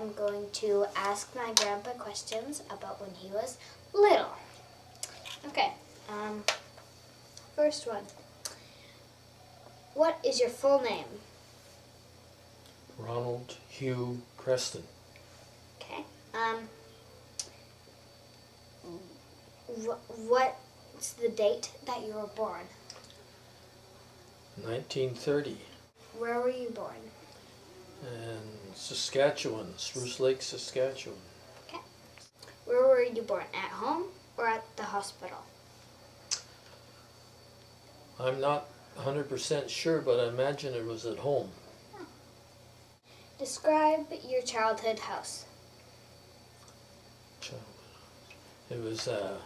am going to ask my grandpa questions about when he was little. Okay, first one. What is your full name? Ronald Hugh Creston. Okay. What's the date that you were born? 1930. Where were you born? And Saskatchewan, Spruce Lake, Saskatchewan. Okay. Where were you born? At home or at the hospital? I'm not 100% sure, but I imagine it was at home. Describe your childhood house. It was a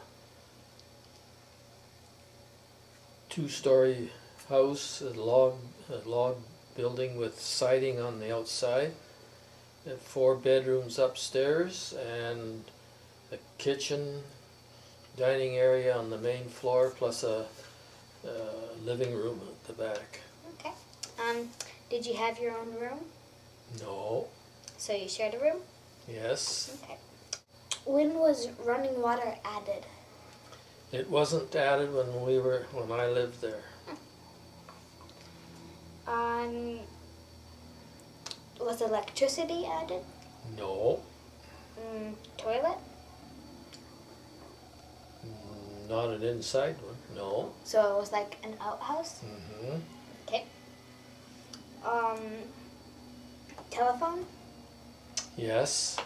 two-story house, a log building with siding on the outside, 4 bedrooms upstairs, and a kitchen, dining area on the main floor, plus a living room at the back. Okay. Did you have your own room? No. So you shared a room? Yes. Okay. When was running water added? It wasn't added when I lived there. Was electricity added? No. Toilet? Not an inside one. No. So it was like an outhouse? Mm-hmm. Okay. Telephone? Yes.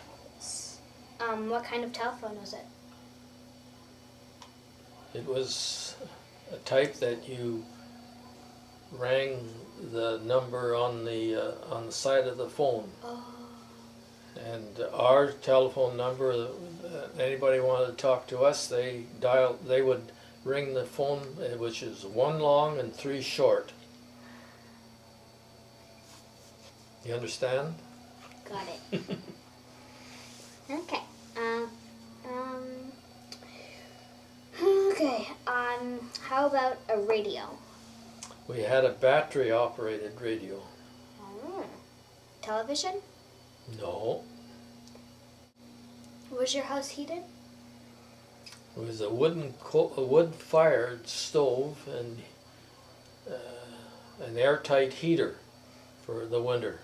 What kind of telephone was it? It was a type that you rang the number on the side of the phone. Oh. And our telephone number, anybody wanted to talk to us, they would ring the phone, which is 1 long and 3 short. You understand? Got it. Okay. Okay. How about a radio? We had a battery-operated radio. Oh. Television? No. Was your house heated? It was a wood-fired stove and an airtight heater for the winter.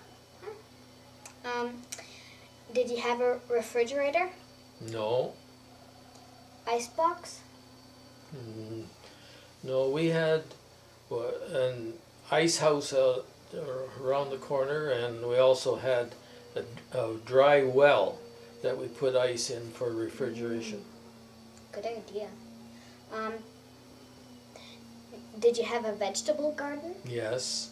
Did you have a refrigerator? No. Icebox? No, we had an ice house out around the corner, and we also had a dry well that we put ice in for refrigeration. Good idea. Did you have a vegetable garden? Yes.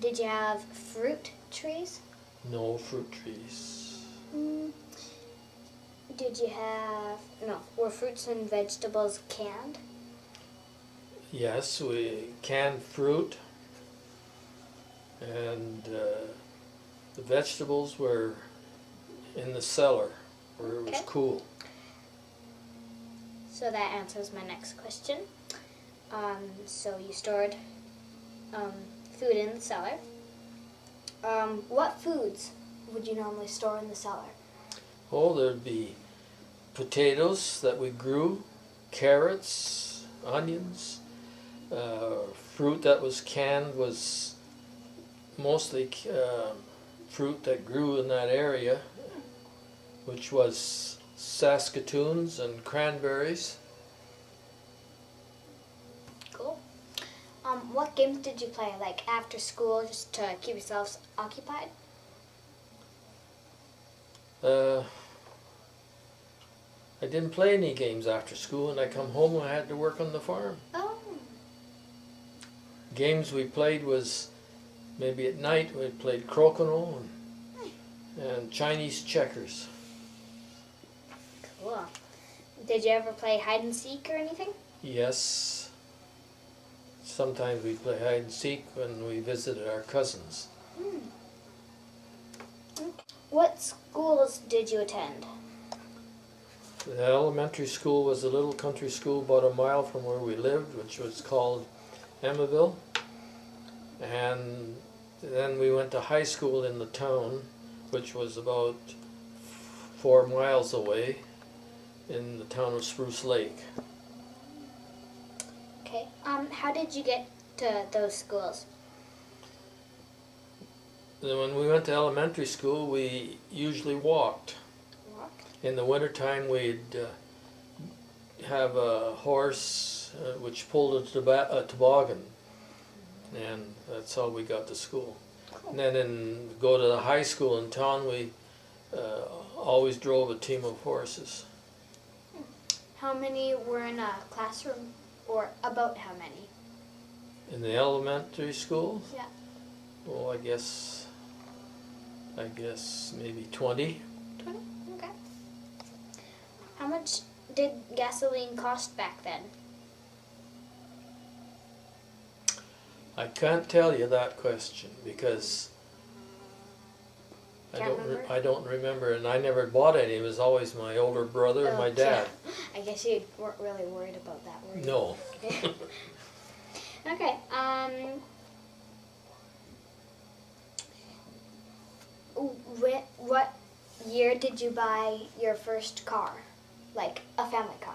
Did you have fruit trees? No fruit trees. Were fruits and vegetables canned? Yes, we canned fruit, and the vegetables were in the cellar where it was cool. So that answers my next question. So you stored food in the cellar. What foods would you normally store in the cellar? Oh, there'd be potatoes that we grew, carrots, onions. Fruit that was canned was mostly fruit that grew in that area, which was Saskatoons and cranberries. Cool. What games did you play, like after school, just to keep yourselves occupied? I didn't play any games after school, and I come home and I had to work on the farm. Oh. Games we played was maybe at night we played crokinole and Chinese checkers. Cool. Did you ever play hide and seek or anything? Yes. Sometimes we play hide and seek when we visited our cousins. Okay. What schools did you attend? The elementary school was a little country school about a mile from where we lived, which was called Emmaville. And then we went to high school in the town, which was about 4 miles away in the town of Spruce Lake. Okay. How did you get to those schools? Then when we went to elementary school, we usually walked. Walked. In the wintertime, we'd have a horse which pulled a toboggan, and that's how we got to school. Cool. And then go to the high school in town, we always drove a team of horses. How many were in a classroom, or about how many? In the elementary school? Yeah. Well, I guess maybe 20. 20? Okay. How much did gasoline cost back then? I can't tell you that question because Can't remember? I don't remember, and I never bought any. It was always my older brother and my dad. Yeah. I guess you weren't really worried about that, were you? No. Okay. What year did you buy your first car? Like a family car?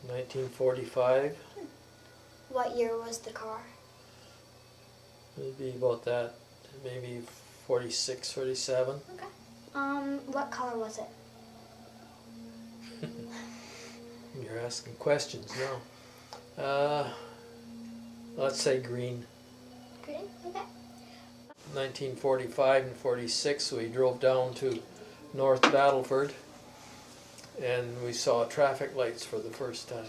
1945. What year was the car? Maybe about that. Maybe 46, 47. Okay. What color was it? You're asking questions now. Let's say green. Green? Okay. 1945 and 46, we drove down to North Battleford and we saw traffic lights for the first time.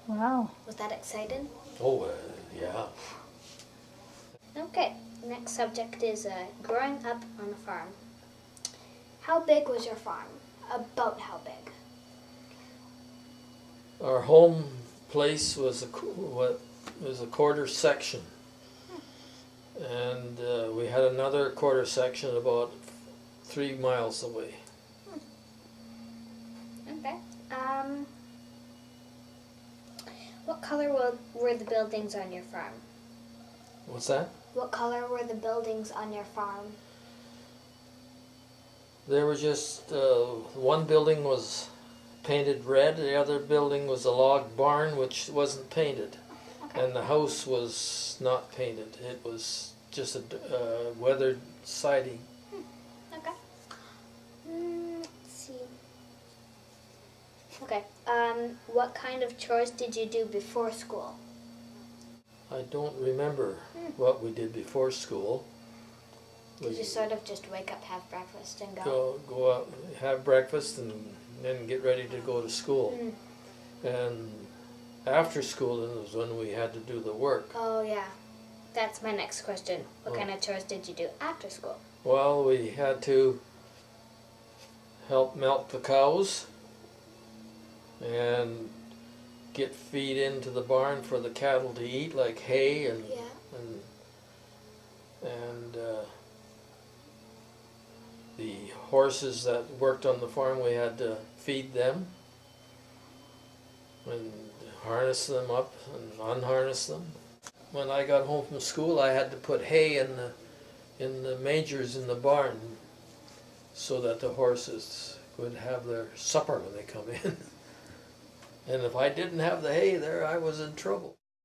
Wow. Was that exciting? Oh, yeah. Okay. Next subject is growing up on a farm. How big was your farm? About how big? Our home place was a quarter section, and we had another quarter section about 3 miles away. Okay. What color were the buildings on your farm? What's that? What color were the buildings on your farm? There was just one building was painted red, the other building was a log barn which wasn't painted. Okay. And the house was not painted. It was just a weathered siding. Okay. Let's see. Okay. What kind of chores did you do before school? I don't remember what we did before school. Did you sort of just wake up, have breakfast, and go? Go out, have breakfast, and then get ready to go to school. And after school then was when we had to do the work. Oh yeah, that's my next question. What kind of chores did you do after school? Well, we had to help milk the cows and get feed into the barn for the cattle to eat, like hay and the horses that worked on the farm, we had to feed them and harness them up and unharness them. When I got home from school, I had to put hay in the mangers in the barn so that the horses would have their supper when they come in. And if I didn't have the hay there, I was in trouble.